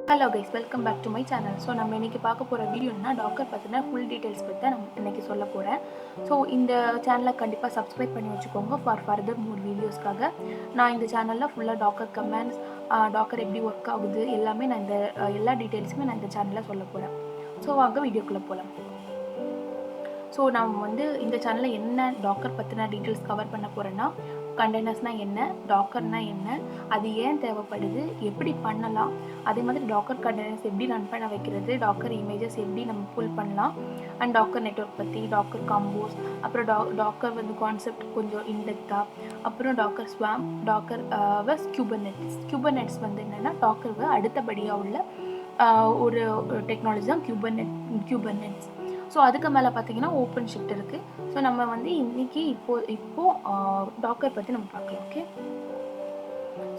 Hello guys, welcome back to my channel. So நம்ம இன்னைக்கு பார்க்க போற வீடியோ என்ன டாக்கர் பத்தின full details பத்தி நான் இன்னைக்கு சொல்ல போறேன். So இந்த சேனலை கண்டிப்பா subscribe பண்ணி வச்சுக்கோங்க for further more videosக்காக. நான் இந்த சேனல்ல ஃபுல்லா டாக்கர் கமாண்ட்ஸ், டாக்கர் எப்படி வர்க் ஆகுது எல்லாமே நான் இந்த எல்லா டீடைல்ஸுமே நான் இந்த சேனல்ல சொல்ல போறேன். So வாங்க வீடியோக்குள்ள போலாம். ஸோ நான் வந்து இந்த சேனலில் என்ன டாக்கர் பற்றின டீட்டெயில்ஸ் கவர் பண்ண போகிறேன்னா, கண்டெய்னர்ஸ்னால் என்ன, டாக்கர்னால் என்ன, அது ஏன் தேவைப்படுது, எப்படி பண்ணலாம், அதே மாதிரி டாக்கர் கண்டெய்னர்ஸ் எப்படி ரன் பண்ண வைக்கிறது, டாக்கர் இமேஜஸ் எப்படி நம்ம புல் பண்ணலாம், அண்ட் டாக்கர் நெட்வொர்க் பற்றி, டாக்கர் காம்போஸ், அப்புறம் டாக்கர் வந்து கான்செப்ட் கொஞ்சம் இன்டெப்த்தாக, அப்புறம் டாக்கர் ஸ்வாம், டாக்கர் வஸ் கியூபர்நெட்ஸ் வந்து என்னென்னா டாக்கர் அடுத்தபடியாக உள்ள ஒரு டெக்னாலஜி தான் கியூபர்நெட்ஸ். ஸோ அதுக்கு மேலே பார்த்தீங்கன்னா ஓப்பன் ஷிஃப்ட் இருக்குது. ஸோ நம்ம வந்து இன்றைக்கி இப்போது டாக்கர் பற்றி நம்ம பார்க்கலாம். ஓகே,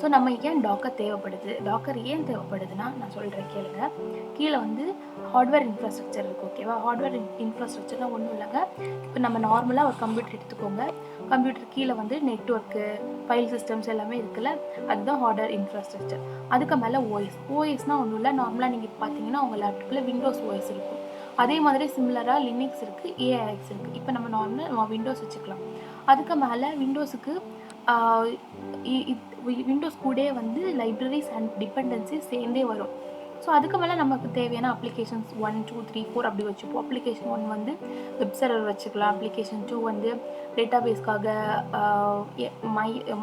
ஸோ நம்ம ஏன் டாக்கர் தேவைப்படுதுன்னா நான் சொல்கிறேன் கேளுங்க. கீழே வந்து ஹார்ட்வேர் இன்ஃப்ராஸ்ட்ரக்சர் இருக்குது. ஓகேவா, ஹார்ட்வேர் இன்ஃப்ராஸ்ட்ரக்சர்னால் ஒன்றும் இல்லைங்க. இப்போ நம்ம நார்மலாக ஒரு கம்ப்யூட்டர் எடுத்துக்கோங்க. கம்ப்யூட்டர் கீழே வந்து நெட்வொர்க்கு, ஃபைல் சிஸ்டம்ஸ் எல்லாமே இருக்குல்ல, அதுதான் ஹார்ட்வேர் இன்ஃப்ராஸ்ட்ரக்சர். அதுக்கு மேலே ஓஎஸ்னால் ஒன்றும் இல்லை. நார்மலாக நீங்கள் பார்த்தீங்கன்னா உங்கள் லேப்டாப்பில் விண்டோஸ் ஓஎஸ் இருக்கும். அதே மாதிரி சிமிலராக லினக்ஸ் இருக்குது, ஏஐஎக்ஸ் இருக்குது. இப்போ நம்ம நார்மலாக விண்டோஸ் வச்சுக்கலாம். அதுக்கு மேலே விண்டோஸுக்கு விண்டோஸ் கூட வந்து லைப்ரரிஸ் அண்ட் டிபெண்டன்சிஸ் சேர்ந்தே வரும். ஸோ அதுக்கு மேலே நமக்கு தேவையான அப்ளிகேஷன்ஸ் 1, 2, 3, 4 அப்படி வச்சுப்போம். அப்ளிகேஷன் 1 வந்து வெப் சர்வர் வச்சுக்கலாம். அப்ளிகேஷன் 2 வந்து டேட்டாபேஸ்க்காக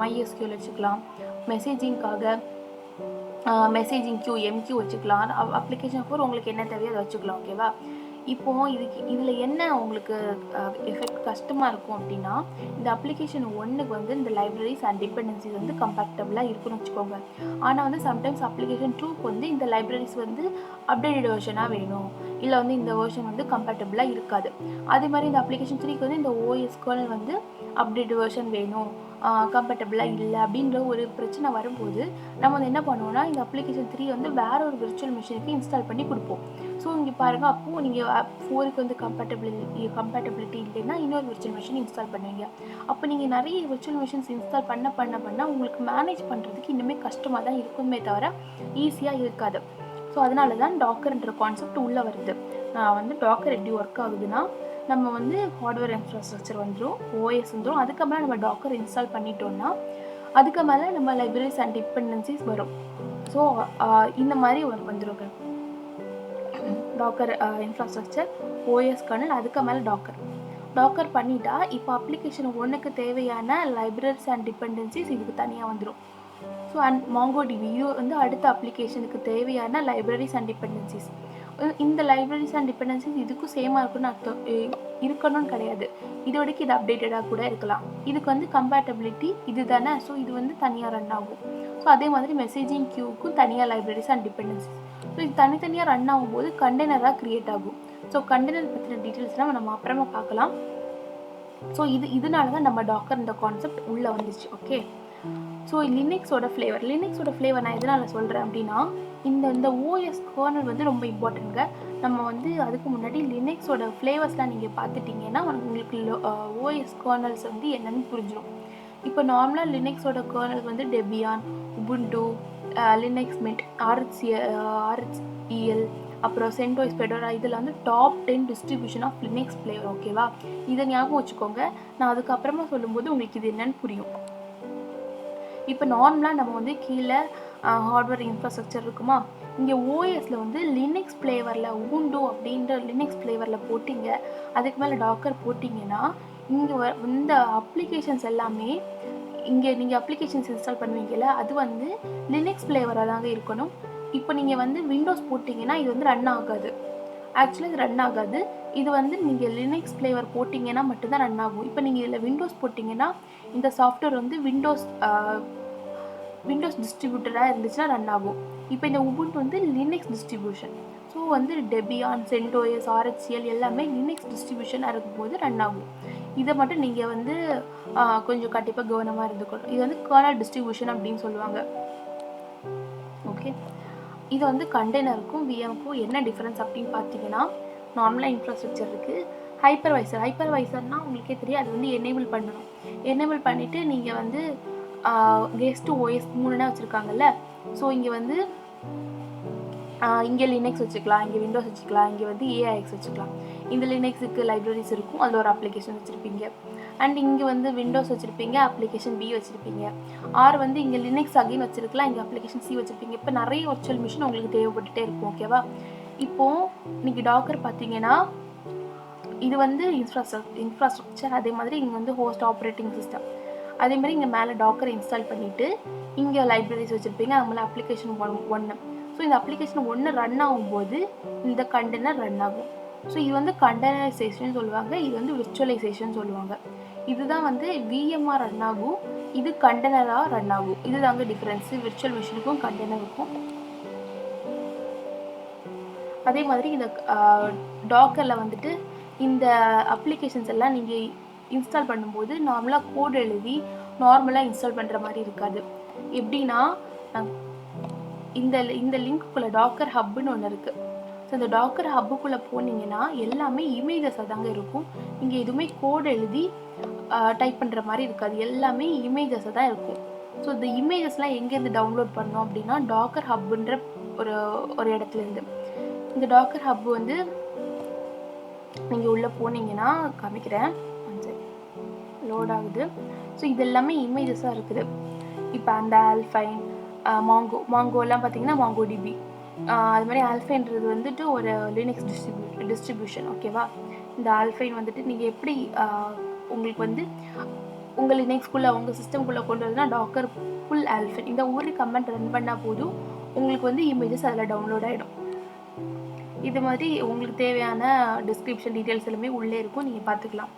MySQL வச்சுக்கலாம். மெசேஜிங் கியூ எம்கியூ வச்சுக்கலாம். அப்ளிகேஷன் 4 உங்களுக்கு என்ன தேவையோ அதை வச்சுக்கலாம். ஓகேவா, இப்போது இதில் என்ன உங்களுக்கு எஃபெக்ட் கஷ்டமாக இருக்கும் அப்படின்னா, இந்த அப்ளிகேஷன் 1க்கு வந்து இந்த லைப்ரரிஸ் அண்ட் டிபெண்டன்சிஸ் வந்து கம்பேக்டபிளாக இருக்குன்னு வச்சுக்கோங்க. ஆனால் வந்து சம்டைம்ஸ் அப்ளிகேஷன் 2க்கு வந்து இந்த லைப்ரரிஸ் வந்து அப்டேட்டட் வெர்ஷனாக வேணும், இல்லை வந்து இந்த வெர்ஷன் வந்து கம்பேக்டபிளாக இருக்காது. அதே மாதிரி இந்த அப்ளிகேஷன் 3க்கு வந்து இந்த ஓஎஸ் கர்னல் வந்து அப்டேட்டட் வெர்ஷன் வேணும், கம்பேட்டபிளாக இல்லை அப்படின்ற ஒரு பிரச்சனை வரும்போது நம்ம வந்து என்ன பண்ணுவோம்னா, இந்த அப்ளிகேஷன் 3 வந்து வேற ஒரு விர்ச்சுவல் மிஷினுக்கு இன்ஸ்டால் பண்ணி கொடுப்போம். ஸோ இங்கே பாருங்கள், அப்போது நீங்கள் 4க்கு வந்து கம்பேட்டபிலிட்டி இல்லைன்னா இன்னொரு விர்ச்சுவல் மிஷின் இன்ஸ்டால் பண்ணுவீங்க. அப்போ நீங்கள் நிறைய விர்ச்சுவல் மிஷின்ஸ் இன்ஸ்டால் பண்ண உங்களுக்கு மேனேஜ் பண்ணுறதுக்கு இன்னுமே கஷ்டமாக தான் இருக்குமே தவிர ஈஸியாக இருக்காது. ஸோ அதனால தான் டாக்கர்ன்ற கான்செப்ட் உள்ளே வருது. வந்து டாக்கர் எப்படி ஒர்க் ஆகுதுன்னா, நம்ம வந்து ஹார்ட்வேர் இன்ஃப்ராஸ்ட்ரக்சர் வந்துடும், ஓஎஸ் வந்துடும். அதுக்கு மேலே நம்ம டாக்கர் இன்ஸ்டால் பண்ணிட்டோம்னா அதுக்கு மேலே நம்ம லைப்ரரிஸ் அண்ட் டிபெண்டன்சிஸ் வரும். ஸோ இந்த மாதிரி வந்துருங்க டாக்கர் இன்ஃப்ராஸ்ட்ரக்சர், ஓஎஸ் கர்னல், அதுக்கு மேலே டாக்கர் பண்ணிட்டா இப்போ அப்ளிகேஷன் 1க்கு தேவையான லைப்ரரிஸ் அண்ட் டிபெண்டன்சிஸ் இதுக்கு தனியாக வந்துடும். ஸோ அண்ட் மாங்கோடிபி இது வந்து அடுத்த அப்ளிகேஷனுக்கு தேவையான லைப்ரரிஸ் அண்ட் டிபெண்டன்சிஸ். இந்த லைப்ரரிஸ் அண்ட் டிபெண்டன்சிஸ் இதுக்கும் சேமாக இருக்கணும்னு கிடையாது. இதோடக்கு இது அப்டேட்டடாக கூட இருக்கலாம். இதுக்கு வந்து கம்பேட்டபிலிட்டி இது தானே, ஸோ இது வந்து தனியாக ரன் ஆகும். ஸோ அதே மாதிரி மெசேஜிங் கியூக்கும் தனியாக லைப்ரரிஸ் அண்ட் டிபெண்டன்சிஸ். ஸோ இது தனித்தனியாக ரன் ஆகும்போது கண்டெய்னராக க்ரியேட் ஆகும். ஸோ கண்டெய்னர் பற்றின டீட்டெயில்ஸ்லாம் நம்ம அப்புறமா பார்க்கலாம். ஸோ இதனால தான் நம்ம டாக்கர் இந்த கான்செப்ட் உள்ளே வந்துச்சு. ஓகே, ஸோ லினக்ஸோட ஃப்ளேவர் நான் எதனால் சொல்கிறேன் அப்படின்னா, இந்த ஓஎஸ் கர்னல் வந்து ரொம்ப இம்பார்ட்டன்ட்ங்க. நம்ம வந்து அதுக்கு முன்னாடி லினக்ஸோட ஃப்ளேவர்ஸ்லாம் நீங்கள் பார்த்துட்டிங்கன்னா உங்களுக்கு ஓஎஸ் கர்னல்ஸ் வந்து என்னென்னு புரிஞ்சிடும். இப்போ நார்மலாக லினக்ஸோட கர்னல் வந்து Debian, Ubuntu, Linux Mint, RHEL, அப்புறம் சென்டோஸ், ஃபெடோரா, இதில் வந்து top 10 distribution of Linux flavour. ஓகேவா, இதை ஞாபகம் வச்சுக்கோங்க. நான் அதுக்கப்புறமா சொல்லும்போது உங்களுக்கு இது என்னென்னு புரியும். இப்போ நார்மலாக நம்ம வந்து கீழே ஹார்ட்வேர் இன்ஃப்ராஸ்ட்ரக்சர் இருக்குமா, இங்கே ஓஎஸில் வந்து லினக்ஸ் ஃப்ளேவரில் உபுண்டு அப்படின்ற லினக்ஸ் ஃப்ளேவரில் போட்டிங்க, அதுக்கு மேலே டாக்கர் போட்டிங்கன்னா இங்கே இந்த அப்ளிகேஷன்ஸ் எல்லாமே இங்கே நீங்கள் அப்ளிகேஷன்ஸ் இன்ஸ்டால் பண்ணுவீங்கல்ல, அது வந்து லினக்ஸ் ஃப்ளேவராக தாங்க இருக்கணும். இப்போ நீங்கள் வந்து விண்டோஸ் போட்டிங்கன்னா இது வந்து ரன் ஆகாது. ஆக்சுவலாக இது ரன் ஆகாது. இது வந்து நீங்கள் லினக்ஸ் ஃப்ளேவர் போட்டிங்கன்னா மட்டும்தான் ரன் ஆகும். இப்போ நீங்கள் இதில் விண்டோஸ் போட்டிங்கன்னா இந்த சாஃப்ட்வேர் வந்து விண்டோஸ் டிஸ்ட்ரிபியூட்டராக இருந்துச்சுன்னா ரன் ஆகும். இப்போ இந்த உபுண்டு வந்து லினக்ஸ் டிஸ்ட்ரிபியூஷன். ஸோ வந்து டெபியான், சென்டோஸ், RHEL எல்லாமே லினக்ஸ் டிஸ்ட்ரிபியூஷனாக இருக்கும்போது ரன் ஆகும். இதை மட்டும் நீங்கள் வந்து கொஞ்சம் கண்டிப்பாக கவனமாக இருந்துக்கணும். இது வந்து கர்னல் டிஸ்ட்ரிபியூஷன் அப்படின்னு சொல்லுவாங்க. ஓகே, இது வந்து கண்டெய்னருக்கும் விஎம்க்கும் என்ன டிஃப்ரென்ஸ் அப்படின்னு பார்த்தீங்கன்னா, நார்மலாக இன்ஃப்ராஸ்ட்ரக்சர் இருக்குது, ஹைப்பர்வைசர்னால் உங்களுக்கே தெரியும், அது வந்து எனேபிள் பண்ணிவிட்டு நீங்கள் வந்து கெஸ்ட் ஓஎஸ் 3 வச்சுருக்காங்கல்ல. ஸோ இங்கே வந்து இங்கே லினக்ஸ் வச்சுக்கலாம், இங்கே விண்டோஸ் வச்சுக்கலாம், இங்கே வந்து ஏஐஎக்ஸ் வச்சுக்கலாம். இந்த லினக்ஸுக்கு லைப்ரரிஸ் இருக்கும், அதில் ஒரு அப்ளிகேஷன் வச்சுருப்பீங்க. அண்ட் இங்கே வந்து விண்டோஸ் வச்சுருப்பீங்க, அப்ளிகேஷன் பி வச்சுருப்பீங்க. ஆர் வந்து இங்கே லினக்ஸ் அகைன் வச்சுருக்கலாம், இங்கே அப்ளிகேஷன் சி வச்சுருப்பீங்க. இப்போ நிறைய வர்ச்சுவல் மிஷின் உங்களுக்கு தேவைப்பட்டுட்டே இருக்கும். ஓகேவா? இப்போது நீங்கள் டாக்கர் பார்த்தீங்கன்னா இது வந்து இன்ஃப்ராஸ்ட்ரக்சர். அதே மாதிரி இங்கே வந்து ஹோஸ்ட் ஆப்ரேட்டிங் சிஸ்டம். அதே மாதிரி இங்கே மேலே டாக்கர் இன்ஸ்டால் பண்ணிவிட்டு இங்கே லைப்ரரிஸ் வச்சுருப்பீங்க. அது மேலே அப்ளிகேஷன் ஒன்று. ஸோ இந்த அப்ளிகேஷன் ஒன்று ரன் ஆகும்போது இந்த கண்டெய்னர் ரன் ஆகும். ஸோ இது வந்து கண்டெய்னரைசேஷன் சொல்லுவாங்க, இது வந்து விர்ச்சுவலைசேஷன் சொல்லுவாங்க. இதுதான் வந்து விஎம்ஆர் ரன் ஆகும், இது கண்டெய்னராக ரன் ஆகும். இதுதாங்க டிஃப்ரென்ஸு விர்ச்சுவல் மிஷினுக்கும் கண்டெய்னருக்கும். அதே மாதிரி இந்த டாக்கரில் வந்துட்டு இந்த அப்ளிகேஷன்ஸ் எல்லாம் நீங்கள் இன்ஸ்டால் பண்ணும்போது நார்மலாக கோட் எழுதி நார்மலாக இன்ஸ்டால் பண்ணுற மாதிரி இருக்காது. எப்படின்னா இந்த லிங்க்குள்ளே டாக்கர் ஹப்புன்னு ஒன்று இருக்குது. ஸோ இந்த டாக்கர் ஹப்புக்குள்ளே போனீங்கன்னா எல்லாமே இமேஜஸாக தாங்க இருக்கும். இங்கே எதுவுமே கோட் எழுதி டைப் பண்ணுற மாதிரி இருக்காது, எல்லாமே இமேஜஸாக தான் இருக்கும். ஸோ இந்த இமேஜஸ்லாம் எங்கேருந்து டவுன்லோட் பண்ணோம் அப்படின்னா டாக்கர் ஹப்புன்ற ஒரு இடத்துலேருந்து. இந்த டாக்கர் ஹப் வந்து நீங்கள் உள்ளே போனீங்கன்னா காமிக்கிறேன், லோட் ஆகுது. ஸோ இது எல்லாமே இமேஜஸாக இருக்குது. இப்போ அந்த ஆல்ஃபைன், மாங்கோலாம் பார்த்தீங்கன்னா மாங்கோ டிபி, அது மாதிரி ஆல்ஃபைன்றது வந்துட்டு ஒரு லினக்ஸ் டிஸ்ட்ரிபியூஷன். ஓகேவா? இந்த ஆல்ஃபைன் வந்துட்டு நீங்கள் எப்படி உங்களுக்கு வந்து உங்கள் லினக்ஸ்குள்ளே உங்கள் சிஸ்டம்குள்ளே கொண்டு வரதுனா டாக்கர் ஃபுல் ஆல்ஃபைன் இந்த ஒரு கமெண்ட் ரன் பண்ணால் போதும், உங்களுக்கு வந்து இமேஜஸ் அதில் டவுன்லோட் ஆகிடும். இது மாதிரி உங்களுக்கு தேவையான டிஸ்கிரிப்ஷன் டீட்டெயில்ஸ் எல்லாமே உள்ளே இருக்கும், நீங்கள் பார்த்துக்கலாம்.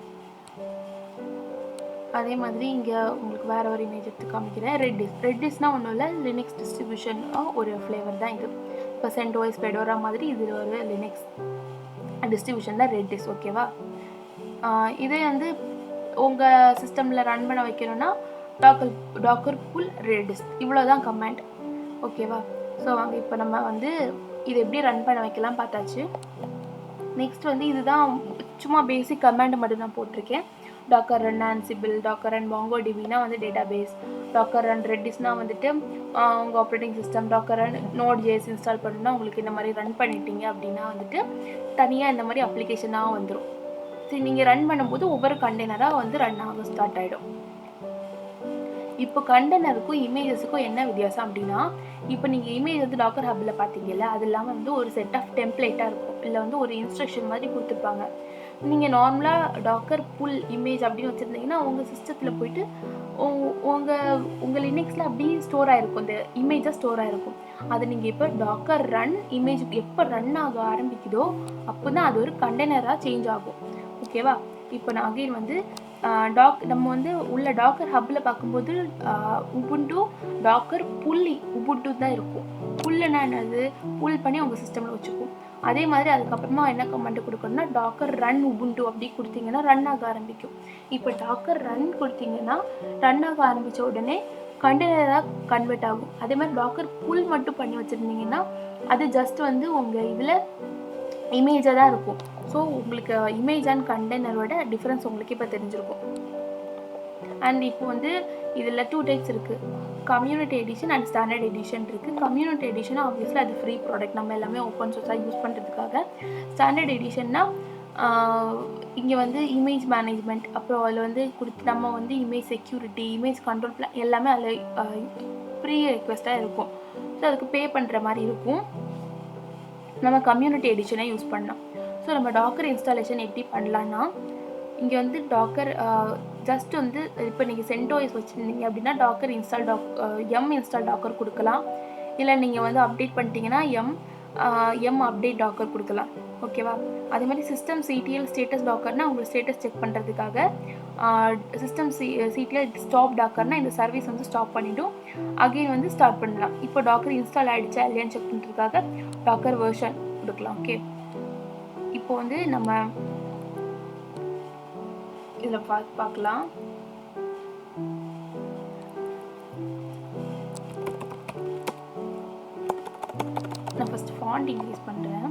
அதே மாதிரி இங்கே உங்களுக்கு வேறு ஒரு இமேஜ் எடுத்து காமிக்கிறேன். ரெட்டிஸ்னால் ஒன்றும் இல்லை, லினக்ஸ் டிஸ்ட்ரிபியூஷன் ஒரு ஃப்ளேவர் தான் இது. இப்போ சென்டோஸ் பெடோரா மாதிரி இது ஒரு லினக்ஸ் டிஸ்ட்ரிபியூஷன் தான் ரெட்டிஸ். ஓகேவா? இதே வந்து உங்கள் சிஸ்டமில் ரன் பண்ண வைக்கணும்னா டாக்கர் புல் ரெட்டிஸ், இவ்வளோ தான் கமெண்ட். ஓகேவா? ஸோ அங்கே இப்போ நம்ம வந்து இது எப்படி ரன் பண்ண வைக்கலாம் பார்த்தாச்சு. நெக்ஸ்ட் வந்து இதுதான் சும்மா பேசிக் கமெண்ட் மட்டும் நான் போட்டிருக்கேன். Docker run ansible, docker run மாங்கோடிபினா வந்து டேட்டா பேஸ், டாக்கர் ரன் ரெட்டிஸ்னா வந்துட்டு உங்கள் ஆப்ரேட்டிங் சிஸ்டம், டாக்கர் ரன் நோட்.js இன்ஸ்டால் பண்ணணும்னா உங்களுக்கு இந்த மாதிரி ரன் பண்ணிட்டீங்க அப்படின்னா வந்துட்டு தனியாக இந்த மாதிரி அப்ளிகேஷனாக வந்துடும். சரி, நீங்கள் ரன் பண்ணும்போது ஒவ்வொரு கண்டெய்னராக வந்து ரன் ஆக ஸ்டார்ட் ஆகிடும். இப்போ கண்டெய்னருக்கும் இமேஜஸுக்கும் என்ன வித்தியாசம் அப்படின்னா, இப்போ நீங்கள் இமேஜ் வந்து டாக்கர் ஹப்பில் பார்த்தீங்கல்ல, அது இல்லாமல் வந்து ஒரு செட் ஆஃப் டெம்ப்ளேட்டாக இருக்கும், இல்லை வந்து ஒரு இன்ஸ்ட்ரக்ஷன் மாதிரி கொடுத்துருப்பாங்க. நீங்கள் நார்மலாக டாக்கர் புல் இமேஜ் அப்படின்னு வச்சுருந்தீங்கன்னா உங்கள் சிஸ்டத்தில் போயிட்டு உங்கள் லினக்ஸில் அப்படியே ஸ்டோர் ஆகிருக்கும், இந்த இமேஜாக ஸ்டோர் ஆகிருக்கும். அது நீங்கள் இப்போ டாக்கர் ரன் இமேஜ் எப்போ ரன் ஆக ஆரம்பிக்குதோ அப்போ தான் அது ஒரு கண்டெய்னராக சேஞ்ச் ஆகும். ஓகேவா? இப்போ நான் அகைன் வந்து நம்ம வந்து உள்ள டாக்கர் ஹப்பில் பார்க்கும்போது உபுண்டு டாக்கர் புல்லி உபுண்டு தான் இருக்கும். புல்லுன்னா என்னது, புல் பண்ணி உங்கள் சிஸ்டமில் வச்சுக்கும். அதே மாதிரி அதுக்கப்புறமா என்ன கமெண்ட் கொடுக்கணும்னா டாக்கர் ரன் உபுண்டு அப்படி கொடுத்தீங்கன்னா ரன் ஆக ஆரம்பிக்கும். இப்போ டாக்கர் ரன் கொடுத்தீங்கன்னா ரன் ஆக ஆரம்பித்த உடனே கண்டெய்னராக கன்வெர்ட் ஆகும். அதே மாதிரி டாக்கர் புல் மட்டும் பண்ணி வச்சுருந்தீங்கன்னா அது ஜஸ்ட் வந்து உங்கள் இதில் இமேஜாக தான் இருக்கும். ஸோ உங்களுக்கு இமேஜ் அண்ட் கண்டெய்னரோட டிஃப்ரென்ஸ் உங்களுக்கு இப்போ தெரிஞ்சிருக்கும். அண்ட் இப்போ வந்து இதில் 2 டைப்ஸ் இருக்குது, community edition and standard edition இருக்குது. கம்யூனிட்டி எடிஷன் ஆப்வியஸ்லி அது ஃப்ரீ ப்ராடக்ட், நம்ம எல்லாமே ஓப்பன் சோர்ஸாக யூஸ் பண்ணுறதுக்காக. ஸ்டாண்டர்ட் எடிஷன்னா இங்கே வந்து இமேஜ் மேனேஜ்மெண்ட், அப்புறம் அதில் வந்து நம்ம வந்து image security, image control plan எல்லாமே அதில் ப்ரீ ரெக்வெஸ்ட்டாக இருக்கும். ஸோ அதுக்கு பே பண்ணுற மாதிரி இருக்கும். நம்ம கம்யூனிட்டி எடிஷனை யூஸ் பண்ணலாம். ஸோ நம்ம டாக்கர் இன்ஸ்டாலேஷன் எப்படி பண்ணலான்னா, இங்கே வந்து டாக்கர் ஜஸ்ட் வந்து இப்போ நீங்கள் சென்டோஸ் வச்சுருந்தீங்க அப்படின்னா டாக்கர் எம் இன்ஸ்டால் டாக்கர் கொடுக்கலாம். இல்லை நீங்கள் வந்து அப்டேட் பண்ணிட்டீங்கன்னா எம் அப்டேட் டாக்கர் கொடுக்கலாம். ஓகேவா? அதே மாதிரி சிஸ்டம் சிடிஎல் ஸ்டேட்டஸ் டாக்கர்னால் உங்களுக்கு ஸ்டேட்டஸ் செக் பண்ணுறதுக்காக, சிஸ்டம் சிடிஎல் ஸ்டாப் டாக்கர்னால் இந்த சர்வீஸ் வந்து ஸ்டாப் பண்ணிவிடும், அகெயின் வந்து ஸ்டார்ட் பண்ணலாம். இப்போ டாக்கர் இன்ஸ்டால் ஆகிடுச்சா இல்லையான்னு செக் பண்ணுறதுக்காக டாக்கர் வெர்ஷன் கொடுக்கலாம். ஓகே, இப்போ வந்து நம்ம இதில் பார்க்கலாம். நான் ஃபஸ்ட் ஃபாண்ட் இன்க்ரீஸ் பண்ணுறேன்.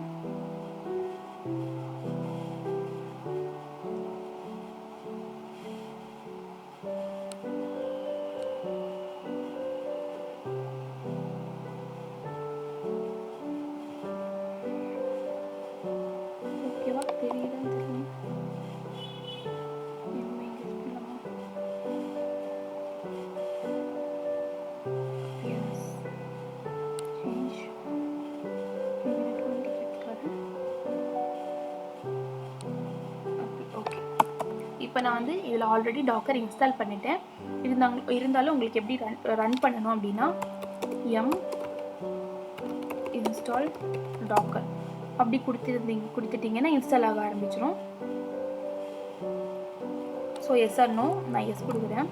இப்போ நான் வந்து இதில் ஆல்ரெடி டாக்கர் இன்ஸ்டால் பண்ணிட்டேன். இருந்தாலும் உங்களுக்கு எப்படி ரன் பண்ணணும் அப்படின்னா எம் இன்ஸ்டால் டாக்கர் அப்படி கொடுத்துட்டிங்கன்னா இன்ஸ்டால் ஆக ஆரம்பிச்சிடும். ஸோ எஸ் ஆர் நோ, நான் எஸ் கொடுக்குறேன்.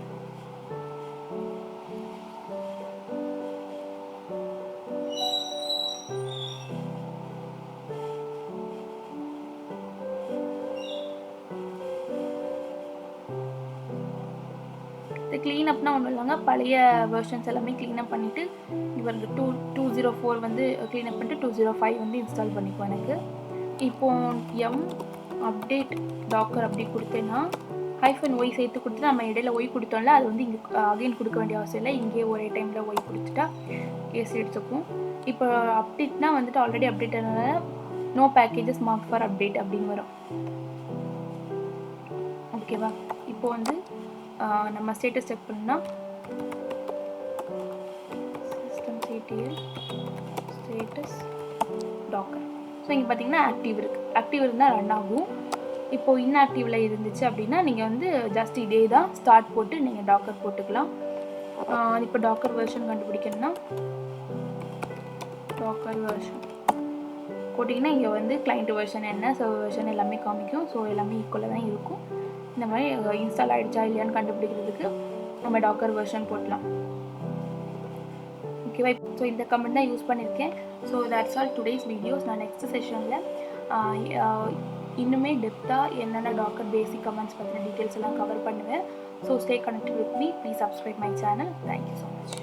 இது க்ளீன் அப்னா ஒன்றும் இல்லைங்க, பழைய வெர்ஷன்ஸ் எல்லாமே க்ளீன் அப் பண்ணிவிட்டு இவருக்கு 204 வந்து க்ளீன் அப் பண்ணிட்டு 205 வந்து இன்ஸ்டால் பண்ணிக்குவோம் எனக்கு. இப்போது எம் அப்டேட் டாக்கர் அப்படி கொடுத்தேன்னா -y சேர்த்து கொடுத்துட்டு நம்ம இடையில ஒய் கொடுத்தோம்ல, அது வந்து இங்கே அகைன் கொடுக்க வேண்டிய அவசியம் இல்லை. இங்கே ஒரே டைமில் ஒய் கொடுத்துட்டா கேஸ் எடுத்துக்கும். இப்போ அப்டேட்னா வந்துட்டு ஆல்ரெடி அப்டேட் ஆனதுனால no packages mark for update அப்படின்னு வரும். ஓகேவா? இப்போ வந்து நம்ம ஸ்டேட்டஸ் செக் பண்ணால் system CTL status Docker. So இங்கே பார்த்தீங்கன்னா ஆக்டிவ் இருக்குது. ஆக்டிவ் இருந்தால் ரன் ஆகும். இப்போது இன்ஆக்டிவில் இருந்துச்சு அப்படின்னா நீங்கள் வந்து ஜஸ்ட் இதே தான் ஸ்டார்ட் போட்டு நீங்கள் டாக்கர் போட்டுக்கலாம். இப்போ டாக்கர் வெர்ஷன் கண்டுபிடிக்கணும்னா டாக்கர் வெர்ஷன் போட்டிங்கன்னா இங்கே வந்து கிளைண்ட் வெர்ஷன் என்ன, சர்வர் வெர்ஷன் எல்லாமே காமிக்கும். ஸோ எல்லாமே ஈக்குவலாக தான் இருக்கும். இந்த மாதிரி இன்ஸ்டால் ஆகிடுச்சா இல்லையான்னு கண்டுபிடிக்கிறதுக்கு நம்ம டாக்கர் வெர்ஷன் போடலாம். ஓகேவா? ஸோ இந்த கமெண்ட் தான் யூஸ் பண்ணியிருக்கேன். So that's all today's videos. நான் நெக்ஸ்ட் செஷனில் இன்னுமே டெப்த்தாக என்னென்ன டாக்கர் பேசிக் கமெண்ட்ஸ் பற்றின டீட்டெயில்ஸ் எல்லாம் கவர் பண்ணுவேன். So stay connected with me. Please subscribe my channel. Thank you so much.